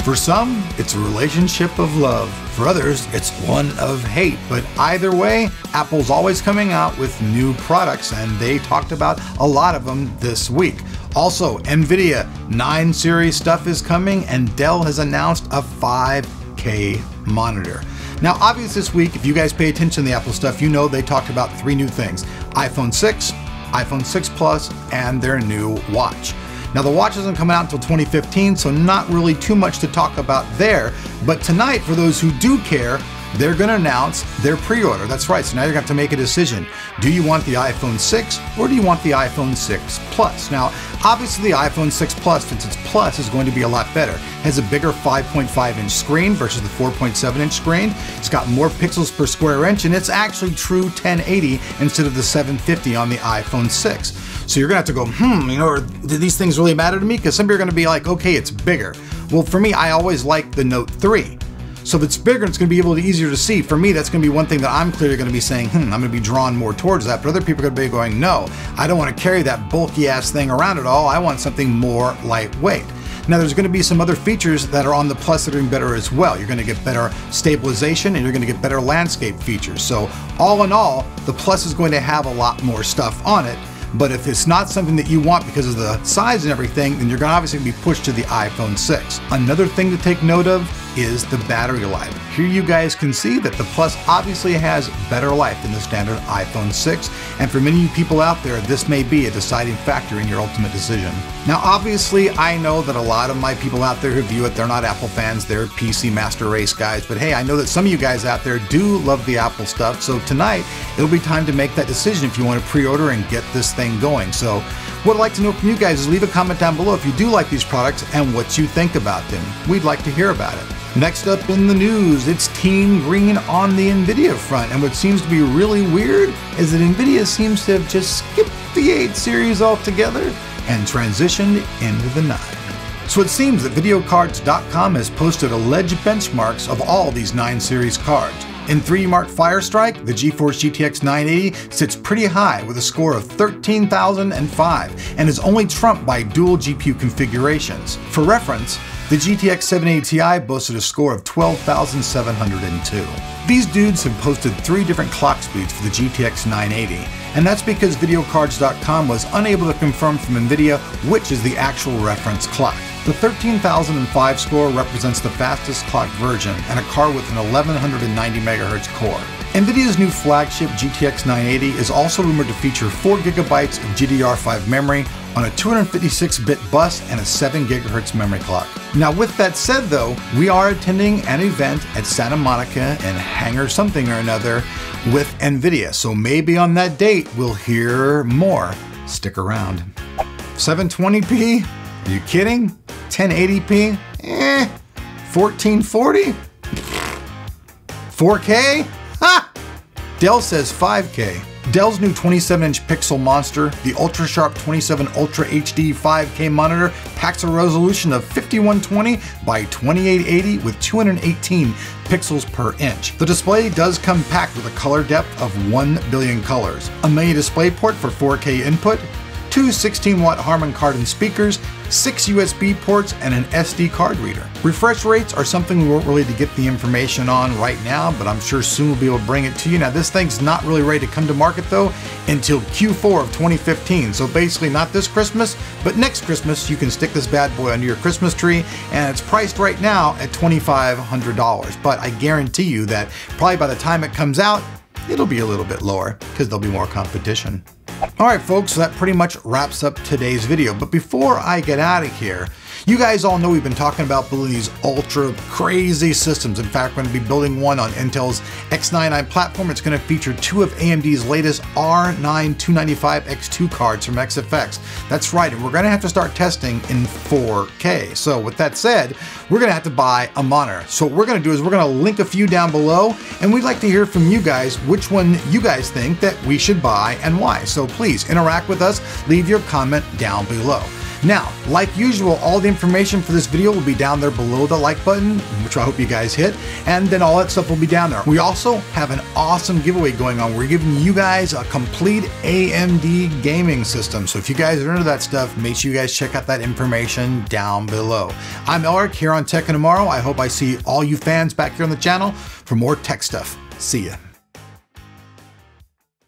For some, it's a relationship of love. For others, it's one of hate. But either way, Apple's always coming out with new products, and they talked about a lot of them this week. Also, NVIDIA 9 series stuff is coming, and Dell has announced a 5K monitor. Now, obviously this week, if you guys pay attention to the Apple stuff, you know they talked about 3 new things: iPhone 6, iPhone 6 Plus, and their new watch. Now, the watch isn't coming out until 2015, so not really too much to talk about there. But tonight, for those who do care, they're going to announce their pre-order. That's right, so now you're going to have to make a decision. Do you want the iPhone 6 or do you want the iPhone 6 Plus? Now, obviously the iPhone 6 Plus, since it's Plus, is going to be a lot better. It has a bigger 5.5-inch screen versus the 4.7-inch screen. It's got more pixels per square inch, and it's actually true 1080 instead of the 750 on the iPhone 6. So you're going to have to go, do these things really matter to me? Because some people are going to be like, okay, it's bigger. Well, for me, I always like the Note 3. So if it's bigger, it's going to be easier to see. For me, that's going to be one thing that I'm clearly going to be saying, I'm going to be drawn more towards that. But other people are going to be going, no, I don't want to carry that bulky ass thing around at all. I want something more lightweight. Now, there's going to be some other features that are on the Plus that are doing better as well. You're going to get better stabilization and you're going to get better landscape features. So all in all, the Plus is going to have a lot more stuff on it. But if it's not something that you want because of the size and everything, then you're going to obviously be pushed to the iPhone 6. Another thing to take note of is the battery life. Here you guys can see that the Plus obviously has better life than the standard iPhone 6, and for many of you people out there, this may be a deciding factor in your ultimate decision. Now, obviously, I know that a lot of my people out there who view it, they're not Apple fans, they're PC Master Race guys, but hey, I know that some of you guys out there do love the Apple stuff, so tonight, it'll be time to make that decision if you want to pre-order and get this thing going. So what I'd like to know from you guys is leave a comment down below if you do like these products and what you think about them. We'd like to hear about it. Next up in the news, it's Team Green on the NVIDIA front, and what seems to be really weird is that NVIDIA seems to have just skipped the 8 series altogether and transitioned into the 9. So it seems that videocards.com has posted alleged benchmarks of all these 9 series cards. In 3D Mark Firestrike, the GeForce GTX 980 sits pretty high with a score of 13,005 and is only trumped by dual GPU configurations. For reference, the GTX 780 Ti boasted a score of 12,702. These dudes have posted 3 different clock speeds for the GTX 980, and that's because videocards.com was unable to confirm from NVIDIA which is the actual reference clock. The 13,005 score represents the fastest clock version and a card with an 1190 MHz core. NVIDIA's new flagship GTX 980 is also rumored to feature 4 GB of GDDR5 memory on a 256-bit bus and a 7 GHz memory clock. Now, with that said though, we are attending an event at Santa Monica and Hangar something or another with NVIDIA, so maybe on that date we'll hear more. Stick around. 720p? Are you kidding? 1080p? 1440? 4K? Ha! Dell says 5K. Dell's new 27-inch pixel monster, the ultra-sharp 27 Ultra HD 5K monitor, packs a resolution of 5120 by 2880 with 218 pixels per inch. The display does come packed with a color depth of 1 billion colors, a mini display port for 4K input, 2 16-watt Harman Kardon speakers, 6 USB ports, and an SD card reader. Refresh rates are something we won't really get the information on right now, but I'm sure soon we'll be able to bring it to you. Now, this thing's not really ready to come to market though until Q4 of 2015. So basically not this Christmas, but next Christmas you can stick this bad boy under your Christmas tree, and it's priced right now at $2,500. But I guarantee you that probably by the time it comes out, it'll be a little bit lower because there'll be more competition. Alright folks, so that pretty much wraps up today's video, but before I get out of here, you guys all know we've been talking about building these ultra crazy systems. In fact, we're going to be building one on Intel's X99 platform. It's going to feature 2 of AMD's latest R9 295X2 cards from XFX. That's right, and we're going to have to start testing in 4K. So with that said, we're going to have to buy a monitor. So what we're going to do is we're going to link a few down below, and we'd like to hear from you guys which one you guys think that we should buy and why. So please interact with us, leave your comment down below. Now, like usual, all the information for this video will be down there below the like button, which I hope you guys hit, and then all that stuff will be down there. We also have an awesome giveaway going on. We're giving you guys a complete AMD gaming system. So if you guys are into that stuff, make sure you guys check out that information down below. I'm Elric here on Tech and Tomorrow. I hope I see all you fans back here on the channel for more tech stuff. See ya.